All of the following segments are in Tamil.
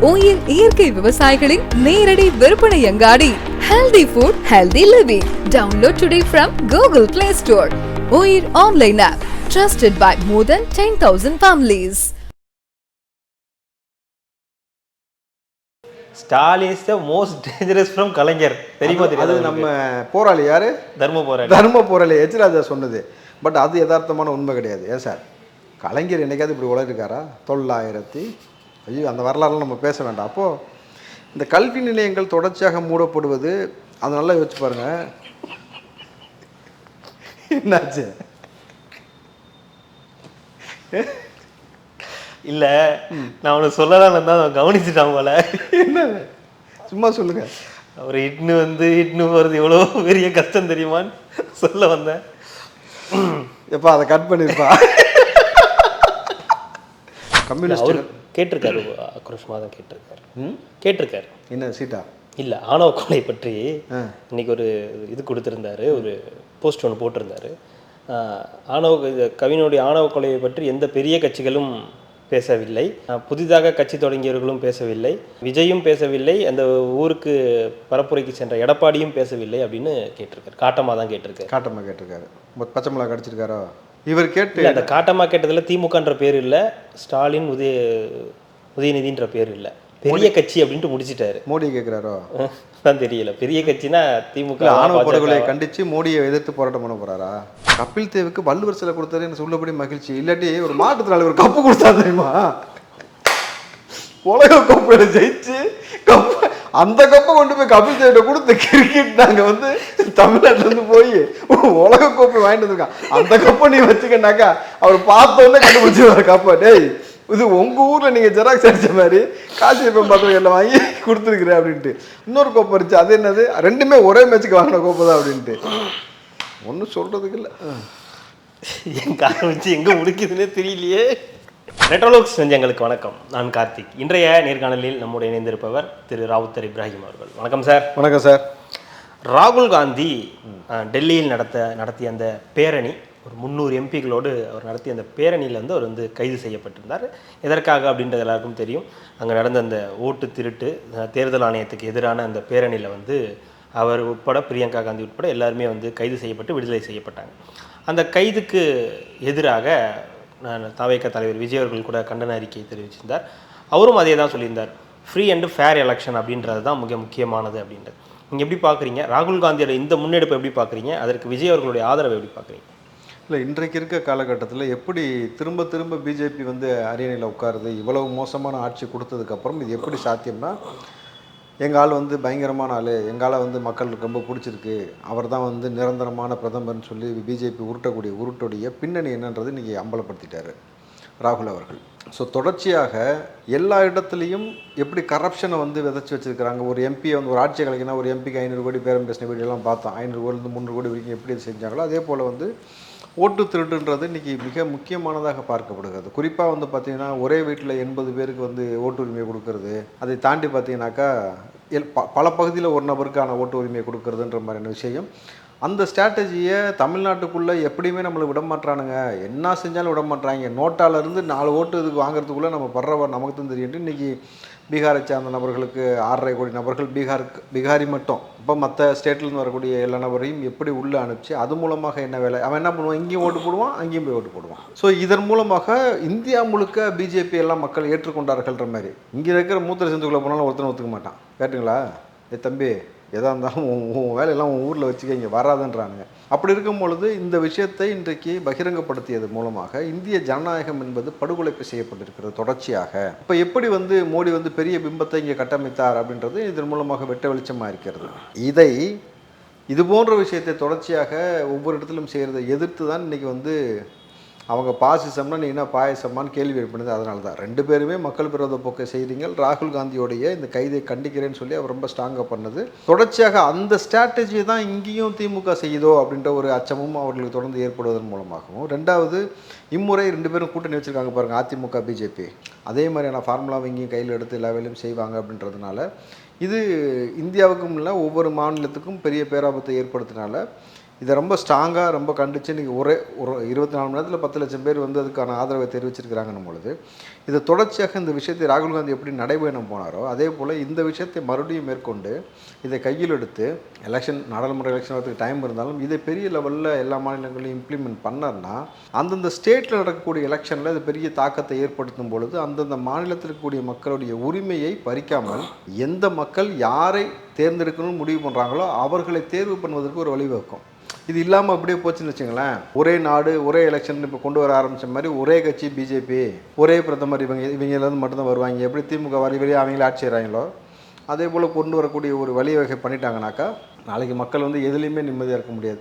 ஓயில் இயற்கை விவசாயிகளின் நேரடி விற்பனை அங்காடி. Healthy food, healthy living. Download today from Google Play Store. OIR online app, trusted by more than 10,000 families. Stalin is the most dangerous from Kalaignar. தெரியுமா தெரியாது? அது நம்ம போராளி யாரு? தர்ம போராளி எச்ராஜா சொன்னது. பட் அது யதார்த்தமான உண்மை கிடையாது. ஏன் சார், கலைஞர் என்னைக்காவது இப்படி உலகிருக்காரா? 900 ஐயோ, அந்த வரலாறுலாம் நம்ம பேச வேண்டாம். அப்போது இந்த கல்வி நிலையங்கள் தொடர்ச்சியாக மூடப்படுவது, அதை நல்லா யோசிச்சு பாருங்க. என்னாச்சு? இல்லை, நான் உனக்கு சொல்லலாம் தான் கவனிச்சுட்டான் போல. என்ன சும்மா சொல்லுங்க. அவர் இட்னு போகிறது எவ்வளோ பெரிய கஷ்டம் தெரியுமான்னு சொல்ல வந்தேன். எப்பா அதை கட் பண்ணிருப்பா. கம்யூனிஸ்ட் கேட்டிருக்காரு, ஆக்ரோஷமாக தான் கேட்டிருக்காரு. என்ன சீட்டா? இல்லை, ஆணவ கொலை பற்றி இன்னைக்கு ஒரு இது கொடுத்துருந்தாரு, ஒரு போஸ்ட் ஒன்று போட்டிருந்தாரு. கவினுடைய ஆணவ கொலையை பற்றி எந்த பெரிய கட்சிகளும் பேசவில்லை, புதிதாக கட்சி தொடங்கியவர்களும் பேசவில்லை, விஜயும் பேசவில்லை, அந்த ஊருக்கு பரப்புரைக்கு சென்ற எடப்பாடியும் பேசவில்லை அப்படின்னு கேட்டிருக்காரு. காட்டமாக தான் கேட்டிருக்காரு. பச்சை மிளகா கடிச்சிருக்காரோ இவர்? கேட்டு அந்த காட்டமாக கேட்டதில் திமுகன்ற பேர் இல்லை, ஸ்டாலின் உதயநிதின்ற பேர் இல்லை, பெரிய கட்சி அப்படின்ட்டு முடிச்சிட்டாரு. மோடி கேட்குறாரோ தான் தெரியல. பெரிய கட்சினா திமுக ஆணவ படுகொலையை கண்டித்து மோடியை எதிர்த்து போராட்டம் பண்ண போறாரா? கபில் தேவுக்கு வள்ளுவர் சிலை கொடுத்தாரு, எனக்கு சொல்லபடி மகிழ்ச்சி. இல்லாட்டி ஒரு மாற்றுத்திறனாளி ஒரு கப்பு கொடுத்தா தெரியுமா? உலக கோப்பையில ஜெயிச்சு கப்பு, அந்த கப்பை கொண்டு போய் கபில் தேவிட்ட கொடுத்து கிரிக்கெட் நாங்கள் தமிழ்நாட்டிலேருந்து போய் உலக கோப்பை வாங்கிட்டு வந்திருக்கான். அந்த கப்பை நீ வச்சுக்கனாக்கா அவர் பார்த்தோன்னே கண்டுபிடிச்சிருவாரு கப்பை. டேய், இது உங்கள் ஊரில் நீங்கள் ஜெராக்ஸ் அடித்த மாதிரி காசியப்பம் பாத்திரம் எல்லாம் வாங்கி கொடுத்துருக்குறேன் அப்படின்ட்டு. இன்னொரு கோப்பை இருந்துச்சு, அது என்னது? ரெண்டுமே ஒரே மேட்சுக்கு வாங்கின கோப்பை தான் அப்படின்ட்டு. ஒன்றும் சொல்கிறதுக்கு இல்லை. எங்க ஆரம்பிச்சு எங்கே முடிக்குதுன்னே தெரியலையே. ரெட்ரோலோக்ஸ் நெஞ்சங்களுக்கு வணக்கம். நான் கார்த்திக். இன்றைய நேர்காணலில் நம்முடைய இணைந்திருப்பவர் திரு ராவுத்தர் இப்ராஹிம் அவர்கள். வணக்கம் சார். வணக்கம் சார். ராகுல் காந்தி டெல்லியில் நடத்திய அந்த பேரணி, ஒரு 300 எம்பிகளோடு அவர் நடத்திய அந்த பேரணியில் அவர் கைது செய்யப்பட்டிருந்தார். எதற்காக அப்படின்றது எல்லாருக்கும் தெரியும். அங்கே நடந்த அந்த ஓட்டு திருட்டு, தேர்தல் ஆணையத்துக்கு எதிரான அந்த பேரணியில் அவர் உட்பட, பிரியங்கா காந்தி உட்பட எல்லாருமே கைது செய்யப்பட்டு விடுதலை செய்யப்பட்டாங்க. அந்த கைதுக்கு எதிராக தவைக்க தலைவர் விஜய் அவர்கள் கூட கண்டன அறிக்கை தெரிவிச்சிருந்தார். அவரும் அதே தான் சொல்லியிருந்தார், ஃப்ரீ அண்ட் ஃபேர் எலெக்ஷன் அப்படின்றது தான் மிக முக்கியமானது அப்படின்றது. நீங்கள் எப்படி பார்க்குறீங்க? ராகுல் காந்தியோட இந்த முன்னெடுப்பை எப்படி பார்க்குறீங்க? அதற்கு விஜய் அவர்களுடைய ஆதரவை எப்படி பார்க்குறீங்க? இல்லை, இன்றைக்கு இருக்க காலகட்டத்தில் எப்படி திரும்ப பிஜேபி அரியணையில் உட்காருது? இவ்வளவு மோசமான ஆட்சி கொடுத்ததுக்கப்புறம் இது எப்படி சாத்தியம்னா, எங்கள் ஆள் பயங்கரமான ஆள், எங்கால் மக்களுக்கு ரொம்ப பிடிச்சிருக்கு, அவர் தான் நிரந்தரமான பிரதமர்னு சொல்லி பிஜேபி உருட்டுடைய பின்னணி என்னன்றது இன்றைக்கி அம்பலப்படுத்திட்டார் ராகுல் அவர்கள். ஸோ தொடர்ச்சியாக எல்லா இடத்துலையும் எப்படி கரப்ஷனை விதைச்சி வச்சுருக்கிறாங்க. ஒரு எம்பியை ஒரு ஆட்சியை கலைக்கினா ஒரு எம்பிக்கு 500 கோடி பேரம் பேசின வீடியோலாம் பார்த்தோம். 500 கோடிலேருந்து 300 கோடி வரைக்கும் எப்படி செஞ்சாங்களோ அதே போல் ஓட்டு திருட்டுன்றது இன்றைக்கி மிக முக்கியமானதாக பார்க்கப்படுகிறது. குறிப்பாக பார்த்திங்கன்னா, ஒரே வீட்டில் 80 பேருக்கு ஓட்டு உரிமையை கொடுக்கறது, அதை தாண்டி பார்த்திங்கனாக்கா பல பகுதியில் ஒரு நபருக்கான ஓட்டு உரிமையை கொடுக்கறதுன்ற மாதிரியான விஷயம். அந்த ஸ்ட்ராட்டஜியை தமிழ்நாட்டுக்குள்ளே எப்படியுமே நம்மளை விட மாட்டானுங்க, என்ன செஞ்சாலும் விட மாட்டாங்க. நோட்டாலேருந்து 4 ஓட்டு இதுக்கு வாங்குறதுக்குள்ளே நம்ம படுற நமக்கு தான் தெரியும்ட்டு இன்றைக்கி பீகாரை சார்ந்த நபர்களுக்கு 6.5 கோடி நபர்கள் பீகாரி மட்டும், இப்போ மற்ற ஸ்டேட்லேருந்து வரக்கூடிய எல்லா நபரையும் எப்படி உள்ளே அனுப்பிச்சு அது மூலமாக என்ன வேலை, அவன் என்ன பண்ணுவான், இங்கேயும் ஓட்டு போடுவான், அங்கேயும் போய் ஓட்டு போடுவான். ஸோ இதன் மூலமாக இந்தியா முழுக்க பிஜேபி எல்லாம் மக்கள் ஏற்றுக்கொண்டார்கள்ன்ற மாதிரி. இங்கே இருக்கிற மூத்திர சிந்துக்குள்ளே போனாலும் ஒருத்தனை ஒத்துக்க மாட்டான். கேட்டுங்களா? தம்பி, எதாக இருந்தாலும் உன் வேலையெல்லாம் உன் ஊரில் வச்சுக்க, இங்கே வராதுன்றானுங்க. அப்படி இருக்கும் பொழுது இந்த விஷயத்தை இன்றைக்கு பகிரங்கப்படுத்தியது மூலமாக இந்திய ஜனநாயகம் என்பது படுகொலைப்பு செய்யப்பட்டிருக்கிறது தொடர்ச்சியாக. இப்போ எப்படி மோடி பெரிய பிம்பத்தை இங்கே கட்டமைத்தார் அப்படின்றது இதன் மூலமாக வெட்ட வெளிச்சமாக இருக்கிறது. இது போன்ற விஷயத்தை தொடர்ச்சியாக ஒவ்வொரு இடத்திலும் செய்கிறதை எதிர்த்து தான் இன்றைக்கி அவங்க பாசிசம்னா நீ என்ன பாயசமானு கேள்வி எழுப்பினது. அதனால தான் 2 பேருமே மக்கள் விரோத போக்கை செய்கிறீங்க. ராகுல் காந்தியோடைய இந்த கைதை கண்டிக்கிறேன்னு சொல்லி அவர் ரொம்ப ஸ்ட்ராங்காக பண்ணது. தொடர்ச்சியாக அந்த ஸ்ட்ராட்டஜியை தான் இங்கேயும் திமுக செய்யுதோ அப்படின்ற ஒரு அச்சமும் அவர்களுக்கு தொடர்ந்து ஏற்படுவதன் மூலமாகவும். 2வது, இம்முறை 2 பேரும் கூட்டணி வச்சுருக்காங்க பாருங்கள், அதிமுக பிஜேபி. அதே மாதிரியான ஃபார்முலாவை இங்கேயும் கையில் எடுத்து எல்லா வேலையும் செய்வாங்க அப்படின்றதுனால இது இந்தியாவுக்கும் இல்லை ஒவ்வொரு மாநிலத்துக்கும் பெரிய பேராபத்தை ஏற்படுத்தினால இதை ரொம்ப ஸ்ட்ராங்காக ரொம்ப கண்டித்து இன்றைக்கி ஒரு 24 மணி நேரத்தில் 10 லட்சம் பேர் வந்து அதுக்கான ஆதரவை தெரிவிச்சிருக்கிறாங்கன்னும் பொழுது இதை தொடர்ச்சியாக இந்த விஷயத்தை ராகுல் காந்தி எப்படி நடைபயணம் போனாரோ அதே போல் இந்த விஷயத்தை மறுபடியும் மேற்கொண்டு இதை கையில் எடுத்து நாடாளுமன்ற எலெக்ஷன் வரதுக்கு டைம் இருந்தாலும் இதை பெரிய லெவலில் எல்லா மாநிலங்களையும் இம்ப்ளிமெண்ட் பண்ணார்னா அந்தந்த ஸ்டேட்டில் நடக்கக்கூடிய எலெக்ஷனில் இது பெரிய தாக்கத்தை ஏற்படுத்தும் பொழுது அந்தந்த மாநிலத்தில் இருக்கக்கூடிய மக்களுடைய உரிமையை பறிக்காமல் எந்த மக்கள் யாரை தேர்ந்தெடுக்கணும்னு முடிவு பண்ணுறாங்களோ அவர்களை தேர்வு பண்ணுவதற்கு ஒரு வழிவகுக்கும். இது இல்லாமல் அப்படியே போச்சுன்னு வச்சுங்களேன், ஒரே நாடு ஒரே எலெக்ஷன் இப்போ கொண்டு வர ஆரம்பித்த மாதிரி ஒரே கட்சி பிஜேபி, ஒரே பிரதமர் இவங்கலேருந்து மட்டும்தான் வருவாங்க. எப்படி திமுக வரி வழியாக அவங்களே ஆட்சி செய்கிறாங்களோ அதே போல் கொண்டு வரக்கூடிய ஒரு வழிவகை பண்ணிட்டாங்கனாக்கா நாளைக்கு மக்கள் வந்து எதுலேயுமே நிம்மதியாக இருக்க முடியாது.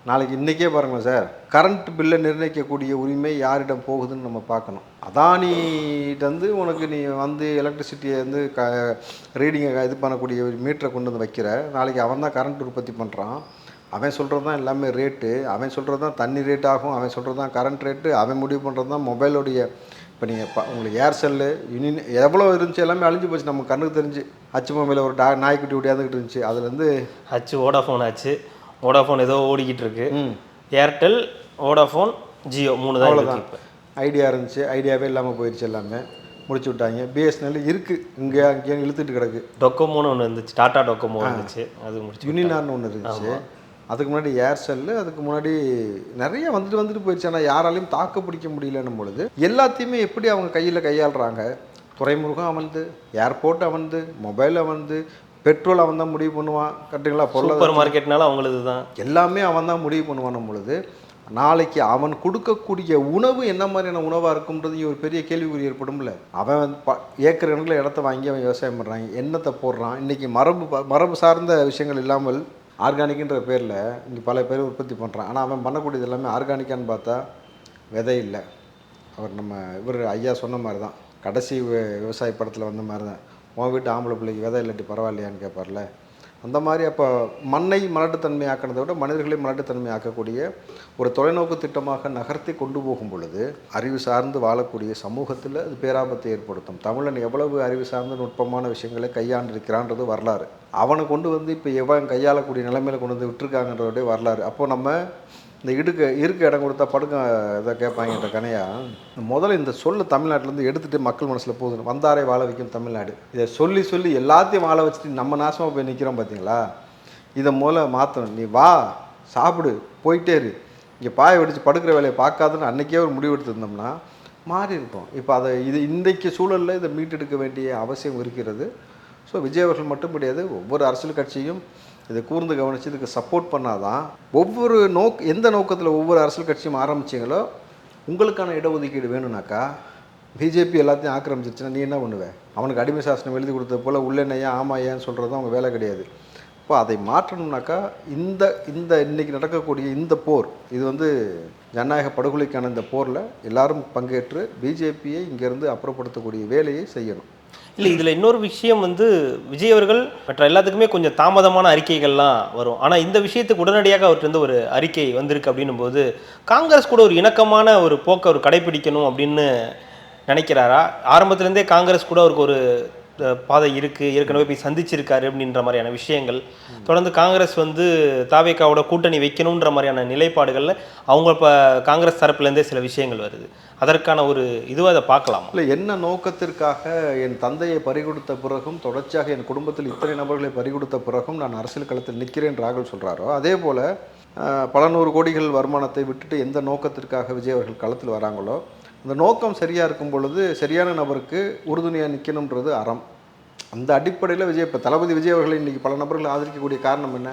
நாளைக்கு இன்றைக்கே பாருங்களேன் சார், கரண்ட் பில்லை நிர்ணயிக்கக்கூடிய உரிமை யாரிடம் போகுதுன்னு நம்ம பார்க்கணும். அதானிகிட்ட உனக்கு நீ வந்து எலக்ட்ரிசிட்டியை வந்து ரீடிங்கை இது பண்ணக்கூடிய ஒரு மீட்டரை கொண்டு வந்து வைக்கிற, நாளைக்கு அவன் தான் கரண்ட் உற்பத்தி பண்ணுறான், அவன் சொல்கிறது தான் எல்லாமே ரேட்டு, அவன் சொல்கிறது தான் தண்ணி ரேட் ஆகும், அவன் சொல்கிறது தான் கரண்ட் ரேட்டு, அவன் முடிவு பண்ணுறது தான் மொபைலோடைய. இப்போ நீங்கள் உங்களுக்கு ஏர்செல்லு யூனியன் எவ்வளோ இருந்துச்சு எல்லாமே அழிஞ்சு போச்சு நம்ம கண்ணுக்கு தெரிஞ்சு. அச்சு மொபைலில் ஒரு நாய்க்குட்டி ஓடியாந்துக்கிட்டு இருந்துச்சு, அதுலேருந்து அச்சு வோடாஃபோன் ஆச்சு, வோடாஃபோன் ஏதோ ஓடிக்கிட்டு இருக்கு, ஏர்டெல் வோடாஃபோன் ஜியோ 3 தான். அவ்வளோதான். ஐடியா இருந்துச்சு, ஐடியாவே இல்லாமல் போயிடுச்சு, எல்லாமே முடிச்சு விட்டாங்க. பிஎஸ்என்எல் இருக்குது, இங்கே அங்கேயும் இழுத்துட்டு கிடக்கு. டொக்கோமோன்னு ஒன்று இருந்துச்சு, டாடா டொக்கோமோ இருந்துச்சு, அது முடிச்சு. யூனினார்னு ஒன்று இருந்துச்சு, அதுக்கு முன்னாடி ஏர்செல்லு, அதுக்கு முன்னாடி நிறைய வந்துட்டு போயிடுச்சு. ஆனால் யாராலையும் தாக்கு பிடிக்க முடியலன்னும் பொழுது எல்லாத்தையுமே எப்படி அவங்க கையாளுறாங்க. துறைமுகம் அவன்து, ஏர்போர்ட் அவன்து, மொபைல் அவன்து, பெட்ரோல் அவன் தான் முடிவு பண்ணுவான். கரெக்டுங்களா? சூப்பர் மார்க்கெட்னால அவங்களது தான் எல்லாமே அவன் தான் முடிவு பண்ணுவான்னும் பொழுது நாளைக்கு அவன் கொடுக்கக்கூடிய உணவு என்ன மாதிரியான உணவாக இருக்கும்ன்றது ஒரு பெரிய கேள்விக்குறி ஏற்படும்ல. அவன் ஏக்கர் கணக்கில் இடத்த வாங்கி அவன் விவசாயம் பண்ணுறாங்க, எண்ணத்தை போடுறான். இன்றைக்கி மரபு சார்ந்த விஷயங்கள் இல்லாமல் ஆர்கானிக்குன்ற பேரில் இங்கே பல பேர் உற்பத்தி பண்ணுறான். ஆனால் அவன் பண்ணக்கூடியது எல்லாமே ஆர்கானிக்கான்னு பார்த்தா விதை இல்லை. இவர் ஐயா சொன்ன மாதிரி தான், கடைசி விவசாய படத்தில் வந்த மாதிரி தான், உன் வீட்டு ஆம்பளை பிள்ளைக்கு விதை இல்லாட்டி பரவாயில்லையான்னு கேட்பார்ல, அந்த மாதிரி. அப்போ மண்ணை மலட்டுத்தன்மை ஆக்கிறதை விட மனிதர்களை மலட்டுத்தன்மை ஆக்கக்கூடிய ஒரு தொலைநோக்கு திட்டமாக நகர்த்தி கொண்டு போகும் பொழுது அறிவு சார்ந்து வாழக்கூடிய சமூகத்தில் அது பேராபத்தை ஏற்படுத்தும். தமிழன் எவ்வளவு அறிவு சார்ந்த நுட்பமான விஷயங்களை கையாண்டிருக்கிறான்றது வரலாறு. அவனை கொண்டு வந்து இப்போ எவன் கையாளக்கூடிய நிலைமையில் கொண்டு வந்து விட்டுருக்காங்கன்றதோடைய வரலாறு. அப்போது நம்ம இந்த இருக்க இடம் கொடுத்தா படுக்க இதை கேட்பாங்கன்ற கனையா முதல்ல இந்த சொல்ல தமிழ்நாட்டிலேருந்து எடுத்துகிட்டு மக்கள் மனசில் போகுது. வந்தாரை வாழ வைக்கும் தமிழ்நாடு, இதை சொல்லி எல்லாத்தையும் வாழ வச்சுட்டு நம்ம நாசமாக போய் நிற்கிறோம் பார்த்தீங்களா. இதை முதல்ல மாற்றணும். நீ வா, சாப்பிடு, போயிட்டே இரு, இங்கே பாய வெடித்து படுக்கிற வேலையை பார்க்காதுன்னு அன்றைக்கே ஒரு முடிவு எடுத்துருந்தோம்னா மாறி இருக்கும். இப்போ இன்றைக்கு சூழலில் இதை மீட்டெடுக்க வேண்டிய அவசியம் இருக்கிறது. ஸோ விஜய் அவர்கள் மட்டும் கிடையாது, ஒவ்வொரு அரசியல் கட்சியும் இதை கூர்ந்து கவனித்து இதுக்கு சப்போர்ட் பண்ணாதான் எந்த நோக்கத்தில் ஒவ்வொரு அரசியல் கட்சியும் ஆரம்பிச்சிங்களோ உங்களுக்கான இடஒதுக்கீடு வேணும்னாக்கா பிஜேபி எல்லாத்தையும் ஆக்கிரமிச்சிருச்சுன்னா நீ என்ன பண்ணுவேன்? அவனுக்கு அடிமை சாசனம் எழுதி கொடுத்தது போல் உள்ளெண்ணையா ஆமாயான்னு சொல்கிறது அவங்க வேலை கிடையாது. இப்போ அதை மாற்றணும்னாக்கா இன்றைக்கி நடக்கக்கூடிய இந்த போர், இது ஜனநாயக படுகொலைக்கான இந்த போரில் எல்லாரும் பங்கேற்று பிஜேபியை இங்கேருந்து அப்புறப்படுத்தக்கூடிய வேலையை செய்யணும். இல்லை, இதில் இன்னொரு விஷயம் விஜய் அவர்கள் மற்ற எல்லாத்துக்குமே கொஞ்சம் தாமதமான அறிக்கைகள்லாம் வரும். ஆனால் இந்த விஷயத்துக்கு உடனடியாக அவர்கிட்ட ஒரு அறிக்கை வந்திருக்கு அப்படின்னும் போது காங்கிரஸ் கூட ஒரு இணக்கமான ஒரு போக்கை அவர் கடைப்பிடிக்கணும் அப்படின்னு நினைக்கிறாரா? ஆரம்பத்துலேருந்தே காங்கிரஸ் கூட அவருக்கு ஒரு பாதை இருக்குது, ஏற்கனவே போய் சந்திச்சிருக்காரு அப்படின்ற மாதிரியான விஷயங்கள் தொடர்ந்து காங்கிரஸ் தாவேக்காவோட கூட்டணி வைக்கணுன்ற மாதிரியான நிலைப்பாடுகளில் அவங்க இப்போ காங்கிரஸ் தரப்புலேருந்தே சில விஷயங்கள் வருது. அதற்கான ஒரு இதுவாக அதை பார்க்கலாம். இல்லை, என்ன நோக்கத்திற்காக என் தந்தையை பறிகொடுத்த பிறகும் தொடர்ச்சியாக என் குடும்பத்தில் இத்தனை நபர்களை பறிகொடுத்த பிறகும் நான் அரசியல் களத்தில் நிற்கிறேன் ராகுல் சொல்கிறாரோ, அதே போல் பல நூறு கோடிகள் வருமானத்தை விட்டுட்டு எந்த நோக்கத்திற்காக விஜய் அவர்கள் களத்தில் வராங்களோ அந்த நோக்கம் சரியாக இருக்கும் பொழுது சரியான நபருக்கு உறுதுணையாக நிற்கணுன்றது அறம். அந்த அடிப்படையில் இப்போ தளபதி விஜய் அவர்களை இன்றைக்கி பல நபர்கள் ஆதரிக்கக்கூடிய காரணம் என்ன?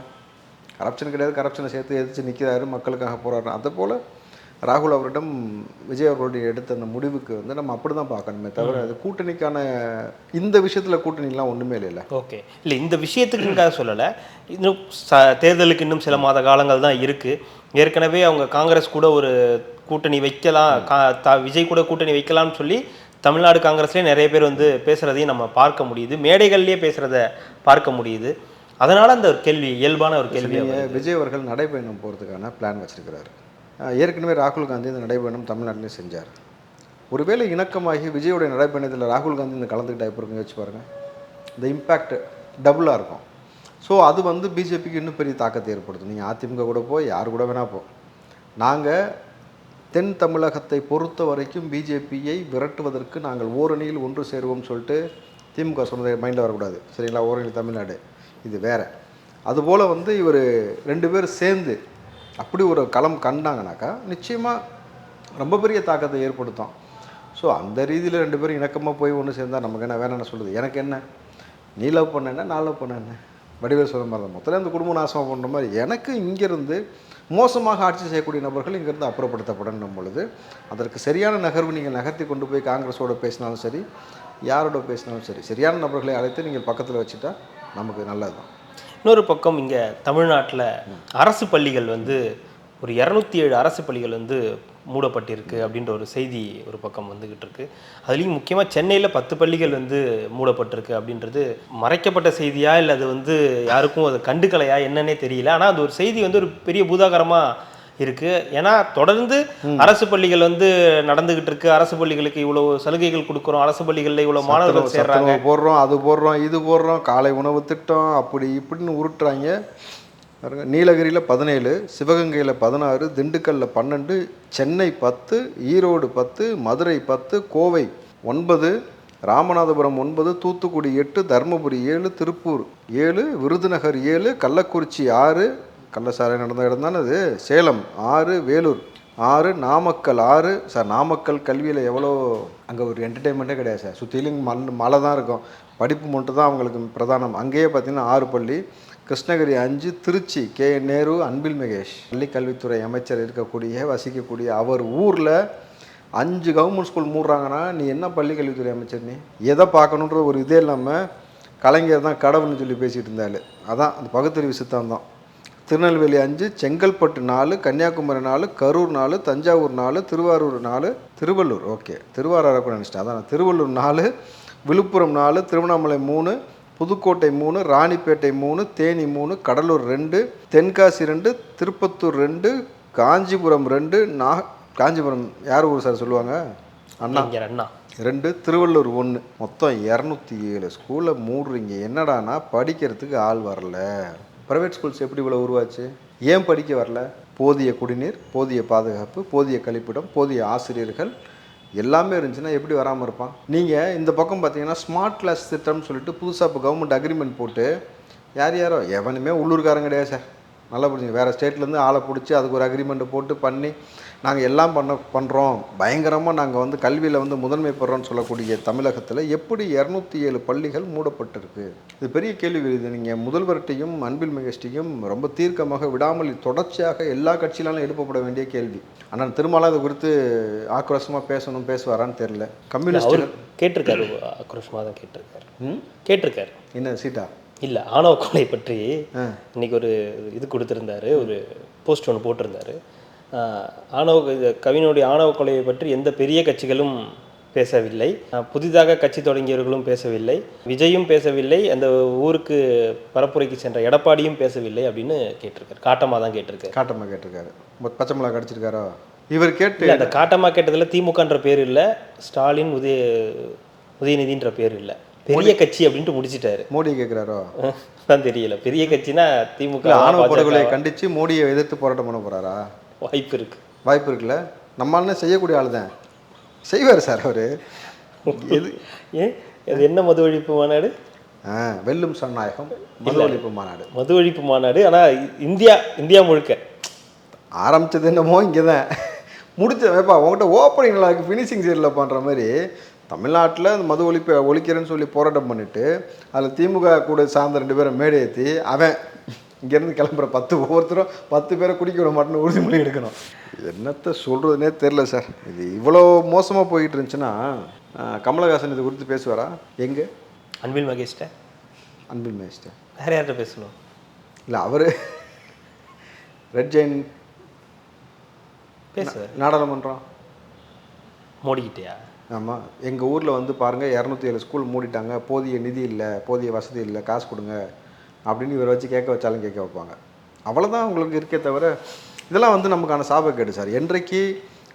கரப்ஷன் கிடையாது, கரப்ஷனை சேர்த்து எதிர்த்து நிற்கிறாரு, மக்களுக்காக போராடுறோம். அதே போல் ராகுல் அவரிடம் விஜய் அவர்களுடைய எடுத்த அந்த முடிவுக்கு நம்ம அப்படி தான் பார்க்கணுமே தவிர அது கூட்டணிக்கான இந்த விஷயத்தில் கூட்டணிலாம் ஒன்றுமே இல்லை. ஓகே, இல்லை இந்த விஷயத்துக்குங்காக சொல்லலை, இன்னும் தேர்தலுக்கு இன்னும் சில மாத காலங்கள் தான் இருக்குது. ஏற்கனவே அவங்க காங்கிரஸ் கூட ஒரு கூட்டணி வைக்கலாம், விஜய் கூட கூட்டணி வைக்கலாம்னு சொல்லி தமிழ்நாடு காங்கிரஸ்லேயே நிறைய பேர் பேசுகிறதையும் நம்ம பார்க்க முடியுது, மேடைகள்லேயே பேசுகிறத பார்க்க முடியுது. அதனால் அந்த ஒரு கேள்வி, இயல்பான ஒரு கேள்வி. விஜய் அவர்கள் நடைபயணம் போகிறதுக்கான பிளான் வச்சுருக்கிறாரு. ஏற்கனவே ராகுல் காந்தி இந்த நடைபயணம் தமிழ்நாட்டிலே செஞ்சார். ஒருவேளை இணக்கமாகி விஜயோடைய நடைபயணத்தில் ராகுல் காந்தி இந்த கலந்துக்கிட்ட இப்போ இருக்குன்னு வச்சு பாருங்கள், இந்த இம்பேக்ட் டபுளாக இருக்கும். ஸோ அது வந்து பிஜேபிக்கு இன்னும் பெரிய தாக்கத்தை ஏற்படுத்தும். நீங்கள் அதிமுக கூட போய் யார் கூட வேணால் போ, நாங்கள் தென் தமிழகத்தை பொறுத்த வரைக்கும் பிஜேபியை விரட்டுவதற்கு நாங்கள் ஓரணியில் ஒன்று சேருவோம்னு சொல்லிட்டு திமுக சொன்னதை மைண்டில் வரக்கூடாது. சரிங்களா? ஓரணியில் தமிழ்நாடு இது வேறு. அதுபோல் வந்து இவர் 2 பேர் சேர்ந்து அப்படி ஒரு களம் கண்டாங்கனாக்கா நிச்சயமாக ரொம்ப பெரிய தாக்கத்தை ஏற்படுத்தும். ஸோ அந்த ரீதியில் 2 பேரும் இணக்கமாக போய் ஒன்று சேர்ந்தால் நமக்கு என்ன வேணும்னு சொல்லுது. எனக்கு என்ன, நீ லவ் பண்ண என்ன, நான் லவ் பண்ண என்ன, வடிவேல் சொல்ல மாதிரி தான் மொத்தத்தில் அந்த குடும்ப நாசமாக பண்ணுற மாதிரி எனக்கு இங்கேருந்து மோசமாக ஆட்சி செய்யக்கூடிய நபர்கள் இங்கேருந்து அப்புறப்படுத்தப்படணும் பொழுது அதற்கு சரியான நகர்வு நீங்கள் நகர்த்தி கொண்டு போய் காங்கிரஸோடு பேசினாலும் சரி, யாரோட பேசினாலும் சரி, சரியான நபர்களை அழைத்து நீங்கள் பக்கத்தில் வச்சுட்டா நமக்கு நல்லது தான். இன்னொரு பக்கம் இங்கே தமிழ்நாட்டில் அரசு பள்ளிகள் வந்து ஒரு 207 அரசு பள்ளிகள் வந்து மூடப்பட்டிருக்கு அப்படின்ற ஒரு செய்தி ஒரு பக்கம் வந்துக்கிட்டு இருக்கு. அதுலேயும் முக்கியமாக சென்னையில் 10 பள்ளிகள் வந்து மூடப்பட்டிருக்கு அப்படின்றது மறைக்கப்பட்ட செய்தியா இல்லை அது வந்து யாருக்கும் அது கண்டுக்கலையா என்னன்னே தெரியல. ஆனால் அது ஒரு செய்தி வந்து ஒரு பெரிய பூதாகரமாக இருக்குது. ஏன்னா தொடர்ந்து அரசு பள்ளிகள் வந்து நடந்துகிட்டு இருக்கு, அரசு பள்ளிகளுக்கு இவ்வளோ சலுகைகள் கொடுக்குறோம், அரசு பள்ளிகளில் இவ்வளோ மாணவர்கள் சேர்றாங்க, போடுறோம், அது போடுறோம், இது போடுறோம், காலை உணவு திட்டம் அப்படி இப்படின்னு உருட்டுறாங்க. நீலகிரியில் 17, சிவகங்கையில் 16, திண்டுக்கல்லில் 12, சென்னை 10, ஈரோடு 10, மதுரை 10, கோவை 9, ராமநாதபுரம் 9, தூத்துக்குடி 8, தருமபுரி 7, திருப்பூர் 7, விருதுநகர் 7, கள்ளக்குறிச்சி 6, கள்ளசாலை நடந்த இடம் தானே அது, சேலம் 6, வேலூர் 6, நாமக்கல் 6. சார் நாமக்கல் கல்வியில் எவ்வளோ, அங்கே ஒரு என்டர்டெயின்மெண்ட்டே கிடையாது சார், சுற்றிலும் மழை தான் இருக்கும், படிப்பு மட்டும் தான் அவங்களுக்கு பிரதானம். அங்கேயே பார்த்திங்கன்னா 6 பள்ளி. கிருஷ்ணகிரி 5, திருச்சி KN நேரு, அன்பில் மகேஷ் பள்ளிக்கல்வித்துறை அமைச்சர் இருக்கக்கூடிய வசிக்கக்கூடிய அவர் ஊரில் 5 கவர்மெண்ட் ஸ்கூல் மூடுறாங்கன்னா நீ என்ன பள்ளிக்கல்வித்துறை அமைச்சர், நீ எதை பார்க்கணுன்ற ஒரு இதே இல்லாமல் கலைஞர் தான் கடவுள்னு சொல்லி பேசிகிட்டு இருந்தாள். அதான் அந்த பகுத்தறிவு சித்தாந்தம். திருநெல்வேலி 5, செங்கல்பட்டு 4, கன்னியாகுமரி 4, கரூர் 4, தஞ்சாவூர் 4, திருவாரூர் 4, திருவள்ளூர் ஓகே திருவாரூர் கூட நினச்சிட்டேன், அதான் திருவள்ளூர் 4, விழுப்புரம் 4, திருவண்ணாமலை 3, புதுக்கோட்டை 3, ராணிப்பேட்டை 3, தேனி 3, கடலூர் 2, தென்காசி 2, திருப்பத்தூர் 2, காஞ்சிபுரம் 2, காஞ்சிபுரம் யார் ஊர் சார் சொல்லுவாங்க, அண்ணா 2, திருவள்ளூர் 1. மொத்தம் 207 ஸ்கூலில் மூடுறீங்க. என்னடானா படிக்கிறதுக்கு ஆள் வரல. ப்ரைவேட் ஸ்கூல்ஸ் எப்படி இவ்வளோ உருவாச்சு, ஏன் படிக்க வரல? போதிய குடிநீர், போதிய பாதுகாப்பு, போதிய கழிப்பிடம், போதிய ஆசிரியர்கள் எல்லாமே இருந்துச்சுன்னா எப்படி வராமல் இருப்பான்? நீங்கள் இந்த பக்கம் பார்த்தீங்கன்னா ஸ்மார்ட் கிளாஸ் திட்டம்னு சொல்லிட்டு புதுசாக இப்போ கவர்மெண்ட் அக்ரிமெண்ட் போட்டு யாரோ எவனுமே உள்ளூர்காரங்க கிடையாது சார், நல்லா புரிஞ்சுங்க, வேறு ஸ்டேட்லேருந்து ஆளை பிடிச்சி அதுக்கு ஒரு அக்ரிமெண்ட்டை போட்டு பண்ணி நாங்கள் எல்லாம் பண்ணுறோம், பயங்கரமாக நாங்கள் வந்து கல்வியில் வந்து முதன்மை பெறோம்னு சொல்லக்கூடிய தமிழகத்தில் எப்படி 207 பள்ளிகள் மூடப்பட்டிருக்கு? இது பெரிய கேள்வி. இது நீங்கள் முதல்வர்கிட்டையும் அன்பில் மகேஷ்டையும் ரொம்ப தீர்க்கமாக விடாமல் தொடர்ச்சியாக எல்லா கட்சியிலாலும் எழுப்பப்பட வேண்டிய கேள்வி. ஆனால் திருமாவளவன் அது குறித்து ஆக்ரோஷமாக பேசுவாரான்னு தெரியல. கம்யூனிஸ்ட் கேட்டிருக்காரு, ஆக்ரோஷமாக தான் கேட்டிருக்காரு. என்ன சீட்டா இல்லை, ஆணவ கொலை பற்றி இன்னைக்கு ஒரு இது கொடுத்துருந்தாரு, ஒரு போஸ்ட் ஒன்று போட்டிருந்தாரு. கவினுடைய ஆணவ கொலையை பற்றி எந்த பெரிய கட்சிகளும் பேசவில்லை, புதிதாக கட்சி தொடங்கியவர்களும் பேசவில்லை, விஜயும் பேசவில்லை, அந்த ஊருக்கு பரப்புரைக்கு சென்ற எடப்பாடியும் பேசவில்லை அப்படின்னு கேட்டிருக்காரு. காட்டமாக தான் கேட்டிருக்காரு. பச்சை மிளகா கடிச்சிருக்காரோ இவர் கேட்டு? அந்த காட்டமாக கேட்டதில் திமுகன்ற பேர் இல்லை, ஸ்டாலின் உதயநிதின்ற பேர் இல்லை, பெரிய கட்சி அப்படின்ட்டு முடிச்சிட்டாரு. மோடி கேட்குறாரோ தான் தெரியல. பெரிய கட்சினா திமுக ஆணவ படுகொலையை கண்டித்து மோடியை எதிர்த்து போராட்டம் பண்ண போகிறாரா? வாய்ப்பு இருக்குல்ல. நம்மளால செய்யக்கூடிய ஆள் தான் செய்வார் சார் அவர். இது என்ன மது ஒழிப்பு மாநாடு? வெல்லும் சன்னாயகம் மது ஒழிப்பு மாநாடு. மது ஒழிப்பு மாநாடு. ஆனால் இந்தியா முழுக்க ஆரம்பித்தது என்னமோ இங்கே தான் முடிச்ச வைப்பா. உங்கள்கிட்ட ஓப்பனிங் நல்லா இருக்குது, ஃபினிஷிங் சைடில் பண்ணுற மாதிரி தமிழ்நாட்டில் அந்த மது ஒழிக்கிறேன்னு சொல்லி போராட்டம் பண்ணிவிட்டு அதில் திமுக கூட சார்ந்த 2 பேரை மேடை ஏற்றி அவன் இங்கேருந்து கிளம்புற ஒவ்வொருத்தரும் 10 பேரை குடிக்க விட மாட்டேன்னு உறுதிமொழி எடுக்கணும். என்னத்தை சொல்கிறதுனே தெரில சார். இது இவ்வளோ மோசமாக போயிட்டு இருந்துச்சுன்னா கமலஹாசன் இது குறித்து பேசுவாரா? எங்கே? அன்பில் மகேஷ்ட வேறு யார்கிட்ட பேசணும்? இல்லை அவர் ரெட் ஜெயின் பேசுவார். நாடாளுமன்றம் மோடிக்கிட்டேயா? ஆமாம், எங்கள் ஊரில் வந்து பாருங்கள் 207 ஸ்கூல் மூடிட்டாங்க, போதிய நிதி இல்லை, போதிய வசதி இல்லை, காசு கொடுங்க அப்படின்னு இவரை வச்சு கேட்க வச்சாலும் கேட்க வைப்பாங்க. அவ்வளோதான் உங்களுக்கு இருக்கே தவிர இதெல்லாம் வந்து நமக்கான சாபக்கேடு சார். என்றைக்கு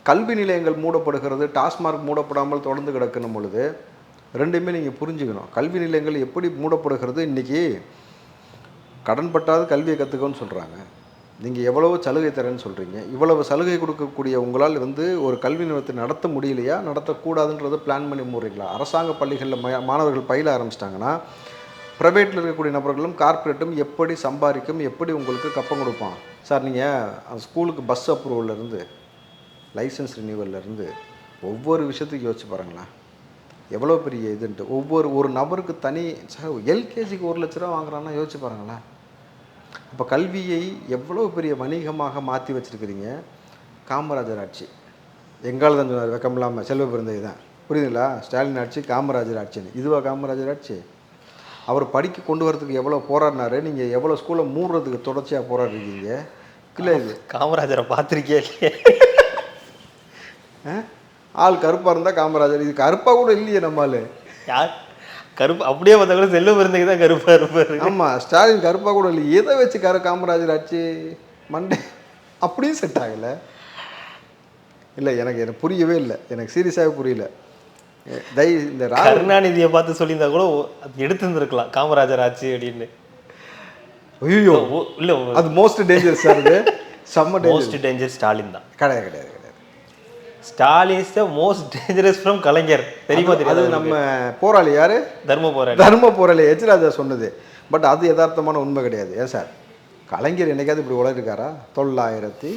கல்வி நிலையங்கள் மூடப்படுகிறது, டாஸ்மார்க் மூடப்படாமல் தொடர்ந்து கிடக்கணும் பொழுது ரெண்டுமே நீங்கள் புரிஞ்சுக்கணும். கல்வி நிலையங்கள் எப்படி மூடப்படுகிறது, இன்றைக்கி கடன் பட்டாவது கல்வியை கற்றுக்கோன்னு சொல்கிறாங்க. நீங்கள் எவ்வளவோ சலுகை தரேன்னு சொல்கிறீங்க. இவ்வளவு சலுகை கொடுக்கக்கூடிய உங்களால் வந்து ஒரு கல்வி நிறுவனத்தை நடத்த முடியலையா, நடத்தக்கூடாதுன்றதை பிளான் பண்ணி மூடுறீங்களா? அரசாங்க பள்ளிகளில் மாணவர்கள் பயில ஆரம்பிச்சிட்டாங்கன்னா ப்ரைவேட்டில் இருக்கக்கூடிய நபர்களும் கார்ப்பரேட்டும் எப்படி சம்பாதிக்கும், எப்படி உங்களுக்கு கப்பம் கொடுப்பான்? சார் நீங்கள் அந்த ஸ்கூலுக்கு பஸ் அப்ரூவல்லேருந்து லைசன்ஸ் ரினியூவல்லேருந்து ஒவ்வொரு விஷயத்துக்கு யோசிச்சு பாருங்களேன், எவ்வளோ பெரிய இதுன்ட்டு. ஒரு நபருக்கு தனி சார் எல்கேஜிக்கு 1 லட்ச ரூபா வாங்குறான்னா யோசிச்சு பாருங்களேன். அப்போ கல்வியை எவ்வளோ பெரிய வணிகமாக மாற்றி வச்சுருக்கிறீங்க. காமராஜர் ஆட்சி எங்கால் தான் சொன்னார், வெக்கம் இல்லாமல் செல்வ பிறந்தது தான், புரியுதுங்களா? ஸ்டாலின் ஆட்சி காமராஜர் ஆட்சின்னு. இதுவா காமராஜர் ஆட்சி? அவர் படிக்க கொண்டு வரதுக்கு எவ்வளோ போராடினாரு. நீங்கள் எவ்வளோ ஸ்கூலை மூடுறதுக்கு தொடர்ச்சியாக போராடிருக்கீங்க. இல்லை இது காமராஜரை பார்த்துருக்கே இல்லையே? ஆள் கருப்பாக இருந்தால் காமராஜர், இது கருப்பாக கூட இல்லையே நம்மால். யார் கருப்பு? அப்படியே பார்த்தா கூட செல்வ பிறந்தக்கு தான் கருப்பாக இருப்பார். ஆமாம், ஸ்டாலின் கருப்பாக கூட இல்லை. எதை வச்சு காமராஜர் ஆட்சி மண்டே அப்படியும் செட் ஆகலை. இல்லை எனக்கு புரியவே இல்லை, எனக்கு சீரியஸாகவே புரியல. இந்த கருணாநிதியை பார்த்து சொல்லியிருந்தா கூட எடுத்துருந்துருக்கலாம் காமராஜர் ஆட்சி அப்படின்னு. ஐயோ இல்லை, அது மோஸ்ட் டேஞ்சர் சார். அது செம்ம மோஸ்ட் டேஞ்சர் ஸ்டாலின் தான். கிடையாது. Stalin is the most dangerous from Kalaignar. தெரியுமா? அது நம்ம போராளி யார்? தர்ம போராளி எச்ராஜா சொன்னது. பட் அது யதார்த்தமான உண்மை கிடையாது. ஏன் சார், கலைஞர் என்னைக்காவது இப்படி உழைச்சிருக்காரா? 900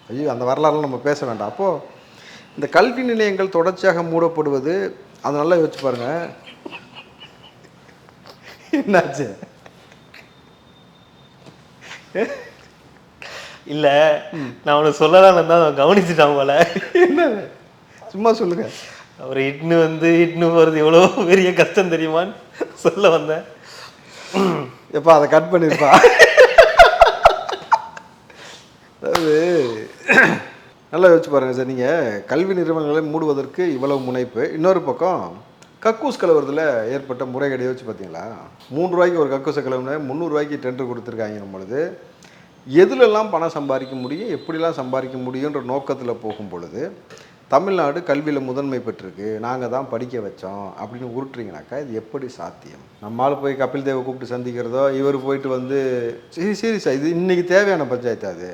ஐயோ, அந்த வரலாறுலாம் நம்ம பேச வேண்டாம். அப்போது இந்த கல்வி நிலையங்கள் தொடர்ச்சியாக மூடப்படுவது, அதை நல்லா யோசிச்சு பாருங்க. என்னாச்சு? இல்லை, நான் உனக்கு சொல்லலாம் தான் கவனிச்சுட்டான் போல. என்ன சும்மா சொல்லுங்க. அவர் இட்னு போகிறது எவ்வளோ பெரிய கஷ்டம் தெரியுமான்னு சொல்ல வந்தேன். எப்பா அதை கட் பண்ணிருப்பா. அதாவது நல்லா யோசிச்சு பாருங்கள் சார். நீங்கள் கல்வி நிறுவனங்களை மூடுவதற்கு இவ்வளவு முனைப்பு. இன்னொரு பக்கம் கக்கூஸ் கலவரத்தில் ஏற்பட்ட முறைகேடு யோசிச்சு பார்த்தீங்களா? 3 ரூபாய்க்கு ஒரு கக்கூஸை கலவுன 300 ரூபாய்க்கு டெண்டர் கொடுத்துருக்காங்க. நம்மளுது எதுலெல்லாம் பணம் சம்பாதிக்க முடியும், எப்படிலாம் சம்பாதிக்க முடியுன்ற நோக்கத்தில் போகும் பொழுது தமிழ்நாடு கல்வியில் முதன்மை பெற்றிருக்கு, நாங்கள் தான் படிக்க வச்சோம் அப்படின்னு உருட்டுறீங்கனாக்கா இது எப்படி சாத்தியம்? நம்மளால் போய் கபில் தேவை கூப்பிட்டு சந்திக்கிறதோ, இவர் போயிட்டு வந்து சீரியஸாக இது இன்றைக்கி தேவையான பஞ்சாயத்து? அது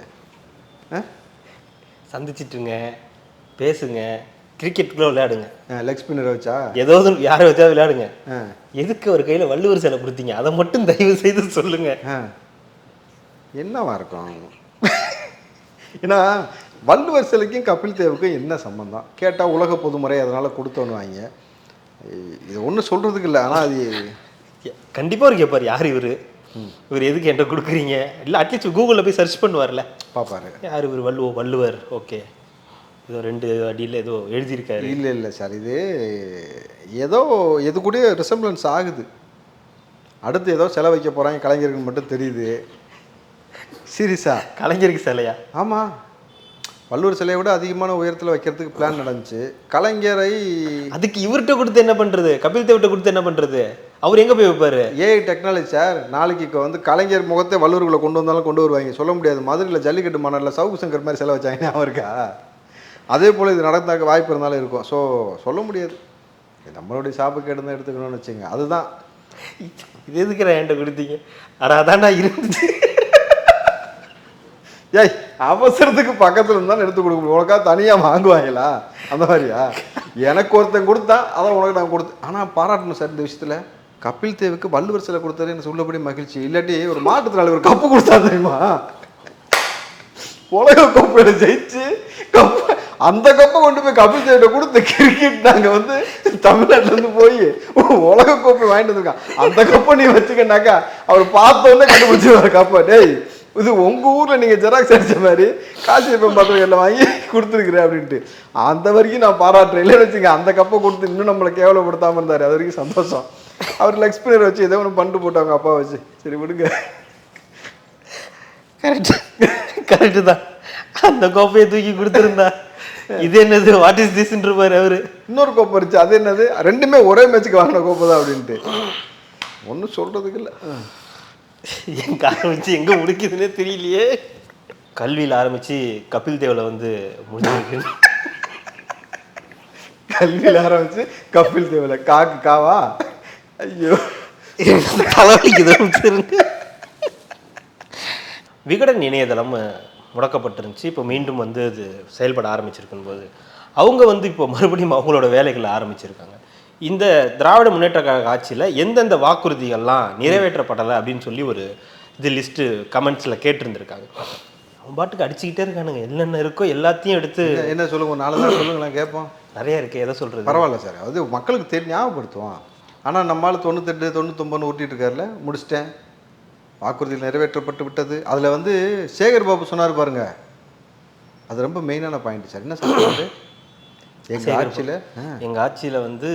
சந்திச்சிட்டுங்க, பேசுங்க, கிரிக்கெட்டுக்குள்ளே விளையாடுங்க, லெக் ஸ்பின்னரை வச்சா ஏதோ யாரை வச்சா விளையாடுங்க. எதுக்கு ஒரு கையில் வள்ளுவர் சிலை கொடுத்தீங்க? அதை மட்டும் தயவு செய்து சொல்லுங்க. என்னவா இருக்கும்? ஏன்னா வள்ளுவர் சிலைக்கும் கபில் தேவுக்கும் என்ன சம்பந்தம் கேட்டால் உலக பொதுமுறை அதனால் கொடுத்தோன்னு வாங்க. இது ஒன்றும் சொல்கிறதுக்கு இல்லை. ஆனால் அது கண்டிப்பாக ஒரு கேட்பார், யார் இவர் எதுக்கு என்கிட்ட கொடுக்குறீங்க? இல்லை அட்லீஸ்ட் கூகுளில் போய் சர்ச் பண்ணுவார்ல, பார்ப்பாரு யார் இவர். வள்ளுவர் ஓகே, ஏதோ 2 அடியில் ஏதோ எழுதியிருக்காரு. இல்லை சார், இது ஏதோ எது கூட ரிசம்பிளன்ஸ் ஆகுது. அடுத்து ஏதோ செலவு வைக்க போகிறாங்க கலைஞருக்கு மட்டும் தெரியுது. சீரியஸா? கலைஞருக்கு சிலையா? ஆமாம், வள்ளுவர் சிலையை விட அதிகமான உயரத்தில் வைக்கிறதுக்கு பிளான் நடந்துச்சு. கலைஞரை அதுக்கு இவர்கிட்ட கொடுத்து என்ன பண்ணுறது? கபில் தேவ்கிட்ட கொடுத்து என்ன பண்ணுறது? அவர் எங்கே போய் வைப்பார்? AI technology sir. நாளைக்கு வந்து கலைஞர் முகத்தை வள்ளுவர்களை கொண்டு வந்தாலும் கொண்டு வருவாங்க, சொல்ல முடியாது. மதுரையில் ஜல்லிக்கட்டு மாநாட்டில் சவுக்கு சங்கர் மாதிரி செலவு வச்சாங்க அவருக்கா? அதே போல் இது நடந்தாக்க வாய்ப்பு இருந்தாலும் இருக்கும். ஸோ சொல்ல முடியாது. நம்மளுடைய சாப்புக்கேடு தான் எடுத்துக்கணும்னு வச்சுங்க. அதுதான் இது எதுக்குற என்கிட்ட கொடுத்தீங்க? அதான் நான் இருந்துச்சு. ஏய், அவசரத்துக்கு பக்கத்தில் இருந்தாலும் எடுத்து கொடுக்க முடியும். உனக்காக தனியாக வாங்குவாங்களா? அந்த மாதிரியா? எனக்கு ஒருத்தன் கொடுத்தா அதான் உனக்கு நான் கொடுத்தேன். ஆனால் பாராட்டணும் சார் இந்த விஷயத்தில். கபில் தேவுக்கு வள்ளுவர் சிலை கொடுத்தாரு எனக்கு சொல்லபடி மகிழ்ச்சி. இல்லாட்டி ஒரு மாட்டுத்தினால ஒரு கப்பு கொடுத்தா தெரியுமா? உலக கோப்பையில ஜெயிச்சு கப்பு, அந்த கப்பை கொண்டு போய் கபில் தேவிட்ட கொடுத்து கிரிக்கெட் நாங்கள் வந்து தமிழ்நாட்டிலேருந்து போய் உலக கோப்பை வாங்கிட்டு வந்திருக்கான். அந்த கப்பை நீ வச்சுக்கனாக்கா அவர் பார்த்தோன்னே கண்டுபிடிச்சிருவார் கப்பை. டேய், இது உங்கள் ஊரில் நீங்கள் ஜெராக்ஸ் அடித்த மாதிரி காசி எப்போ பார்த்து எல்லாம் வாங்கி கொடுத்துருக்குறேன் அப்படின்ட்டு அந்த வரைக்கும் நான் பாராட்டுறேன். இல்லைன்னு வச்சுங்க, அந்த கப்பை கொடுத்து இன்னும் நம்மளை கேவலப்படுத்தாமல் இருந்தார். அது வரைக்கும் சந்தோஷம். அவர் லெக் ஸ்பின்னர் வச்சு ஏதோ ஒன்று பண்ணிட்டு போட்டாங்க அப்பா வச்சு. சரி விடுங்க. கரெக்டு தான். அந்த கோப்பையை தூக்கி கொடுத்துருந்தா இது என்னது, வாட் இஸ் திஸ்ன்றாரு அவரு. இன்னொரு கோப்பை இருந்துச்சு, அது என்னது, ரெண்டுமே ஒரே மேட்சுக்கு வாங்கின கோப்பை தான் அப்படின்ட்டு ஒன்றும் சொல்கிறதுக்கு இல்லை. எங்க ஆரம்பிச்சு எங்க முடிக்குதுன்னே தெரியலையே. கல்வியில் ஆரம்பிச்சு கபில் தேவில் வந்து முடிஞ்சிருக்கு. கல்வியில் ஆரம்பிச்சு கபில் தேவில் காக்கு காவா? ஐயோ தலைவலிக்குது. விகடன் இணையதளம் முடக்கப்பட்டிருந்துச்சு. இப்போ மீண்டும் வந்து அது செயல்பட ஆரம்பிச்சிருக்கும் போது அவங்க வந்து இப்போ மறுபடியும் அவங்களோட வேலைகளை ஆரம்பிச்சிருக்காங்க. இந்த திராவிட முன்னேற்ற கழக ஆட்சியில் எந்தெந்த வாக்குறுதிகள்லாம் நிறைவேற்றப்படலை அப்படின்னு சொல்லி ஒரு இது லிஸ்ட்டு கமெண்ட்ஸில் கேட்டிருந்துருக்காங்க. அவன் பாட்டுக்கு அடிச்சுக்கிட்டே இருக்கானுங்க. என்னென்ன இருக்கோ எல்லாத்தையும் எடுத்து என்ன சொல்லுங்க, ஒரு 4 நாள் சொல்லுங்களேன் கேட்போம். நிறைய இருக்குது, எதை சொல்கிறது? பரவாயில்ல சார், அது மக்களுக்கு தெரியும், ஞாபகப்படுத்துவோம். ஆனால் நம்மளால் 98 99 ஊட்டிட்டு இருக்காருல, முடிச்சிட்டேன், வாக்குறுதியில் நிறைவேற்றப்பட்டு விட்டது. அதில் வந்து சேகர் பாபு சொன்னார் பாருங்க, அது ரொம்ப மெயினான பாயிண்ட் சார். என்ன சார் எங்கள் ஆட்சியில் வந்து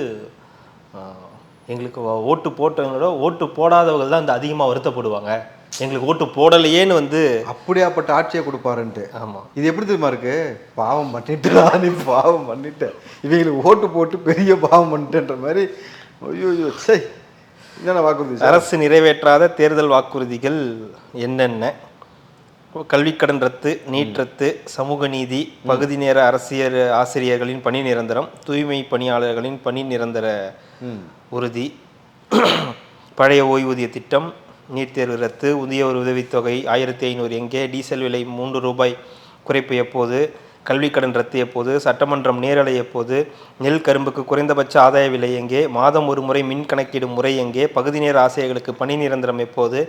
எங்களுக்கு ஓட்டு போட்டவங்களோட ஓட்டு போடாதவர்கள் தான் இந்த அதிகமாக வருத்தப்படுவாங்க, எங்களுக்கு ஓட்டு போடலையேன்னு வந்து அப்படியாப்பட்ட ஆட்சியை கொடுப்பாருன்ட்டு. ஆமாம், இது எப்படி தெரியுமா இருக்கு? பாவம் பண்ணிட்டுடா நீ, பாவம் பண்ணிட்ட, இவங்களுக்கு ஓட்டு போட்டு பெரிய பாவம் பண்ணிட்டேன்ற மாதிரி. ஐயோ சரி, என்னென்ன வாக்குறுதி? அரசு நிறைவேற்றாத தேர்தல் வாக்குறுதிகள் என்னென்ன? கல்விக்கடன் ரத்து, நீட் ரத்து, சமூக நீதி, பகுதி நேர ஆசிரியர்களின் பணி நிரந்தரம், தூய்மை பணியாளர்களின் பணி நிரந்தர உறுதி, பழைய ஓய்வூதிய திட்டம், நீட் தேர்வு ரத்து, முதியோர் உதவித்தொகை 1500 எங்கே, டீசல் விலை 3 ரூபாய் குறைப்பு எப்போது, கல்விக்கடன் ரத்து எப்போது, சட்டமன்றம் நேரலை எப்போது, நெல் கரும்புக்கு குறைந்தபட்ச ஆதாய விலை எங்கே, மாதம் ஒரு முறை மின் கணக்கிடும் முறை எங்கே, பகுதி நேர ஆசிரியர்களுக்கு பணி நிரந்தரம் எப்போது,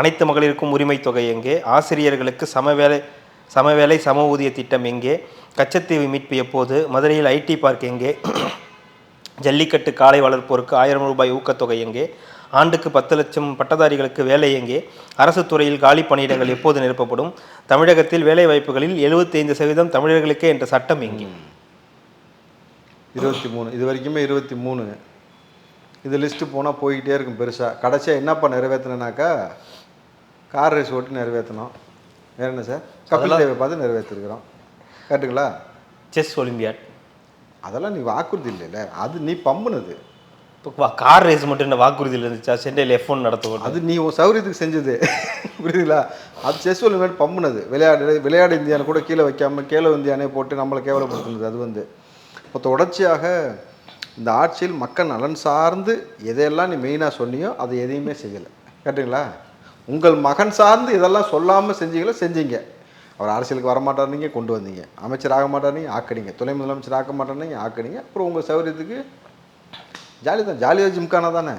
அனைத்து மகளிருக்கும் உரிமை தொகை எங்கே, ஆசிரியர்களுக்கு சமவேளை சம ஊதிய திட்டம் எங்கே, கச்சத்தீவு மீட்பு எப்போது, மதுரையில் ஐடி பார்க் எங்கே, ஜல்லிக்கட்டு காளை வளர்ப்போருக்கு 1000 ரூபாய் ஊக்கத்தொகை எங்கே, ஆண்டுக்கு 10 லட்சம் பட்டதாரிகளுக்கு வேலை எங்கே, அரசு துறையில் காலி பணியிடங்கள் எப்போது நிரப்பப்படும், தமிழகத்தில் வேலை வாய்ப்புகளில் 75% தமிழர்களுக்கே என்ற சட்டம் எங்கே? 23 இது வரைக்குமே 23. இது லிஸ்ட்டு போனால் போய்கிட்டே இருக்கும் பெருசாக. கடைசியாக என்னப்பா நிறைவேற்றினாக்கா, கார் ரேஸ் ஓட்டி நிறைவேற்றணும். வேறு என்ன சார்? கபில் தேவை பார்த்து நிறைவேற்றிருக்கிறோம். கேட்டுங்களா? செஸ் ஒலிம்பியாட், அதெல்லாம் நீ வாக்குறுதி இல்லைல்ல, அது நீ பம்புனது. இப்போ கார் ரேஸ் மட்டும் என்ன வாக்குறுதியில் இருந்துச்சா? சென்னையில் F1 நடத்தப்படும், அது நீ உன் சௌரியத்துக்கு செஞ்சது, புரியுதுங்களா? அது செஸ் ஒலிம்பியாட் பம்புனது. விளையாடு இந்தியான்னு கூட கீழே வைக்காமல் கேலோ இந்தியானே போட்டு நம்மளை கேவலப்படுத்துனது. அது வந்து இப்போ தொடர்ச்சியாக இந்த ஆட்சியில் மக்கள் நலன் சார்ந்து எதையெல்லாம் நீ மெயினாக சொன்னியோ அதை எதையுமே செய்யலை. கேட்டுங்களா? உங்கள் மகன் சார்ந்து இதெல்லாம் சொல்லாமல் செஞ்சீங்க. அவர் அரசியலுக்கு வரமாட்டாருனீங்க, கொண்டு வந்தீங்க. அமைச்சர் ஆக மாட்டாருனீங்க, ஆக்கடிங்க. துணை முதலமைச்சர் ஆக்க மாட்டாருனீங்க, ஆக்கடிங்க. அப்புறம் உங்கள் சௌரியத்துக்கு ஜாலி தான், ஜாலியாக ஜிம்கானா தானே,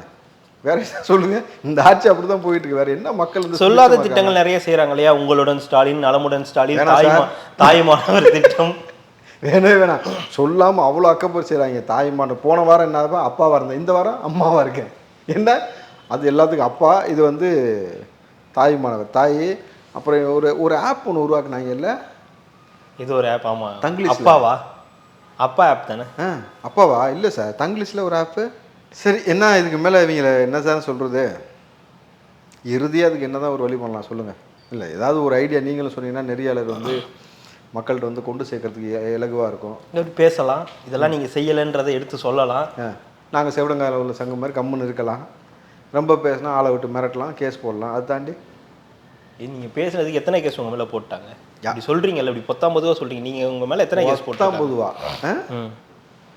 வேற என்ன சொல்லுங்க? இந்த ஆட்சி அப்படி தான் போயிட்டு இருக்கு. வேற என்ன மக்கள் வந்து சொல்லாத திட்டங்கள் நிறைய செய்கிறாங்க இல்லையா? உங்களுடன் ஸ்டாலின், நலமுடன் ஸ்டாலின், தாய்மானவர் திட்டம் வேணாம் சொல்லாமல் அவ்வளோ அக்கப்போர் செய்கிறாங்க. தாய்மான போன வாரம் என்ன அப்பாவாக இருந்தேன், இந்த வாரம் அம்மாவாக இருக்கேன். என்ன அது எல்லாத்துக்கும் அப்பா. இது வந்து தாய்மானவர், தாய். அப்புறம் ஒரு ஆப் ஒன்று உருவாக்குனாங்க இல்லை? இது ஒரு ஆப். ஆமாம், தங்கிலீஷ். அப்பாவா? அப்பா ஆப் தானே? அப்பாவா? இல்லை சார், தங்கிலீஷில் ஒரு ஆப்பு. சரி, என்ன இதுக்கு மேலே இவங்களை என்ன சார் சொல்கிறது? இறுதியாக அதுக்கு என்ன தான் ஒரு வழி பண்ணலாம் சொல்லுங்கள்? இல்லை, ஏதாவது ஒரு ஐடியா நீங்களும் சொன்னீங்கன்னா நெறியாளர் வந்து மக்கள்கிட்ட வந்து கொண்டு சேர்க்கறதுக்கு இலகுவாக இருக்கும். எப்படி பேசலாம்? இதெல்லாம் நீங்கள் செய்யலைன்றதை எடுத்து சொல்லலாம். நாங்கள் செவிடங்கால உள்ள சங்கம் மாதிரி கம்முன்னு இருக்கலாம். ரொம்ப பேசினா ஆளை விட்டு மிரட்டலாம், கேஸ் போடலாம். அது தாண்டி நீங்கள் பேசுனதுக்கு எத்தனை கேஸ் உங்கள் மேலே போட்டாங்க? அப்படி சொல்கிறீங்கல்ல, இப்படி 19 சொல்கிறீங்க. நீங்கள் உங்கள் மேலே எத்தனை கேஸ் போட்டாங்க? 19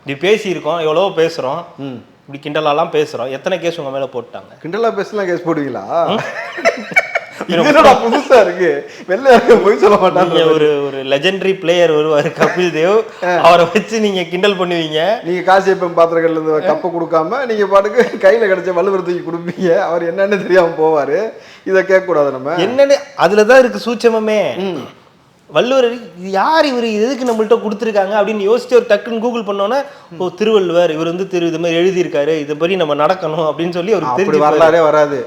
இப்படி பேசியிருக்கோம், எவ்வளோ பேசுகிறோம், இப்படி கிண்டலாலாம் பேசுகிறோம். எத்தனை கேஸ் உங்கள் மேலே போட்டாங்க? கிண்டலாக பேசலாம் கேஸ் போடுவீங்களா? புதுசா இருக்கு. வெள்ளை போய் சொல்ல மாட்டாங்க. ஒரு லெஜெண்டரி பிளேயர் வருவார் கபில் தேவ், அவரை வச்சு நீங்க கிண்டல் பண்ணுவீங்க. நீங்க காசியப்பம் பாத்திரங்கள்ல இருந்து கப்பை கொடுக்காம நீங்க பாட்டுக்கு கையில கிடைச்ச வள்ளுவர் தூக்கி கொடுப்பீங்க. அவர் என்னன்னு தெரியாம போவாரு. இதை கேட்க கூடாது. நம்ம என்னன்னு அதுலதான் இருக்கு சூட்சமே. வள்ளுவர் யார் இவர், எதுக்கு நம்மள்ட்ட கொடுத்துருக்காங்க அப்படின்னு யோசிச்சு ஒரு டக்குன்னு கூகுள் பண்ணோன்னா, ஓ திருவள்ளுவர், இவர் வந்து இது மாதிரி எழுதியிருக்காரு, இதை படி நம்ம நடக்கணும் அப்படின்னு சொல்லி ஒரு வரலாறே வராது.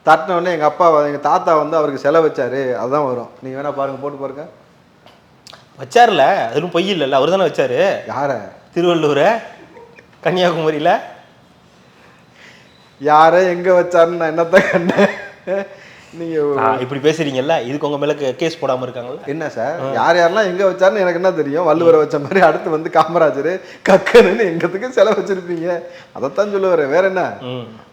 தட்டின உடனே எங்கள் அப்பா எங்கள் தாத்தா வந்து அவருக்கு செலவு வச்சாரு, அதுதான் வரும். நீங்கள் வேணா பாருங்க, போட்டு பாருங்க. வச்சார்ல, அதுவும் பொய் இல்லைல்ல, அவர் தானே வச்சாரு. யார? திருவள்ளூரை கன்னியாகுமரியில். யாரை எங்கே வச்சாருன்னு நான் என்னத்தான் கண்டேன். நீங்கள் இப்படி பேசுறீங்கல்ல, இதுக்கு உங்கள் மேலே கேஸ் போடாமல் இருக்காங்களா? என்ன சார், யாரெல்லாம் எங்கே வச்சாருன்னு எனக்கு என்ன தெரியும்? வள்ளுவரை வச்ச மாதிரி அடுத்து வந்து காமராஜர் கக்கன்னு எங்கத்துக்கு செலவு வச்சிருப்பீங்க. அதைத்தான் சொல்லுவார். வேற என்ன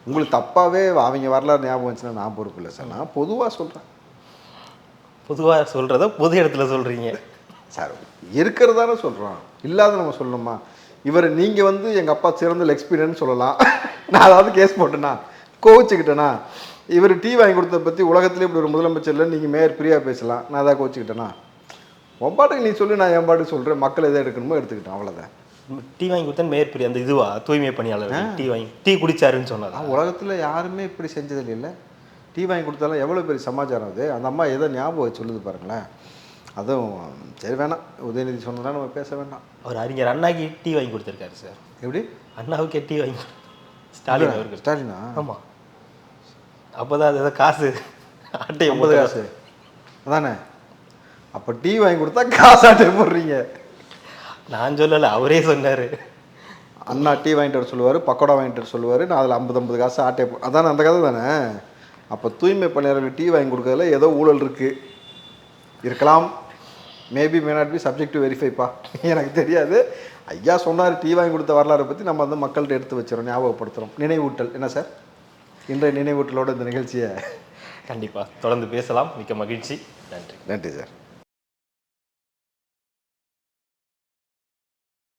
உங்களுக்கு தப்பாகவே அவங்க வரலாறு ஞாபகம் வச்சுன்னா நான் பொறுப்பு இல்லை சார். நான் பொதுவாக சொல்கிறேன். பொதுவாக சொல்கிறத பொது இடத்துல சொல்கிறீங்க சார். இருக்கிறதானே சொல்கிறோம், இல்லாத நம்ம சொல்லணுமா? இவர் நீங்கள் வந்து எங்கள் அப்பா சிறந்த எக்ஸ்பீரியன்ஸ் சொல்லலாம். நான் அதாவது கேஸ் போட்டேன்னா, கோவிச்சுக்கிட்டேன்னா, இவர் டீ வாங்கி கொடுத்ததை பற்றி உலகத்திலே இப்படி ஒரு முதலமைச்சர் இல்லை, நீங்கள் மேயர் பிரியா பேசலாம், நான் அதை கோச்சிக்கிட்டேன்னா உன் பாட்டுக்கு நீ சொல்லி நான் என் பாட்டுக்கு சொல்கிறேன், மக்கள் எதை எடுக்கணுமோ எடுத்துக்கிட்டேன், அவ்வளோதான். டீ வாங்கி கொடுத்தா மேற்பெரிய அந்த இதுவா தூய்மை பணியாளர் டீ குடிச்சாருன்னு சொன்னதா? உலகத்தில் யாருமே இப்படி செஞ்சதில்லை. இல்லை டீ வாங்கி கொடுத்தாலும் எவ்வளோ பெரிய சமாச்சாரம் அது. அந்த அம்மா ஏதோ ஞாபகம் வச்சு சொல்லுது பாருங்களேன். அதுவும் சரி வேணாம், உதயநிதி சொன்னதான் நம்ம பேச வேண்டாம். அவர் அறிஞர் அண்ணாக்கு டீ வாங்கி கொடுத்துருக்காரு சார். எப்படி? அண்ணாவுக்கே டீ வாங்கி ஸ்டாலின் அவருக்கு. ஸ்டாலினா? ஆமாம். அப்போ தான் அது காசு அட்டை 50 காசு அதானே. அப்போ டீ வாங்கி கொடுத்தா காசு அட்டை போடுறீங்க. நான் சொல்லலை, அவரே சொன்னார். அண்ணா டீ வாங்கிட்டு வர சொல்லுவார், பக்கோடா வாங்கிட்டு வர சொல்லுவார், நான் அதில் 50 காசு ஆட்டை அதானே அந்த கதை தானே. அப்போ தூய்மை பணியாளர்கள் டீ வாங்கி கொடுக்கறதுல ஏதோ ஊழல் இருக்குது, இருக்கலாம். Maybe may not be subject to வெரிஃபைப்பா, எனக்கு தெரியாது. ஐயா சொன்னார் டீ வாங்கி கொடுத்த வரலாறை பற்றி நம்ம வந்து மக்கள்கிட்ட எடுத்து வச்சிடறோம், ஞாபகப்படுத்துகிறோம். நினைவூட்டல் என்ன சார்? இன்றைய நினைவூட்டலோட இந்த நிகழ்ச்சியை கண்டிப்பாக தொடர்ந்து பேசலாம். மிக்க மகிழ்ச்சி. நன்றி. நன்றி சார்.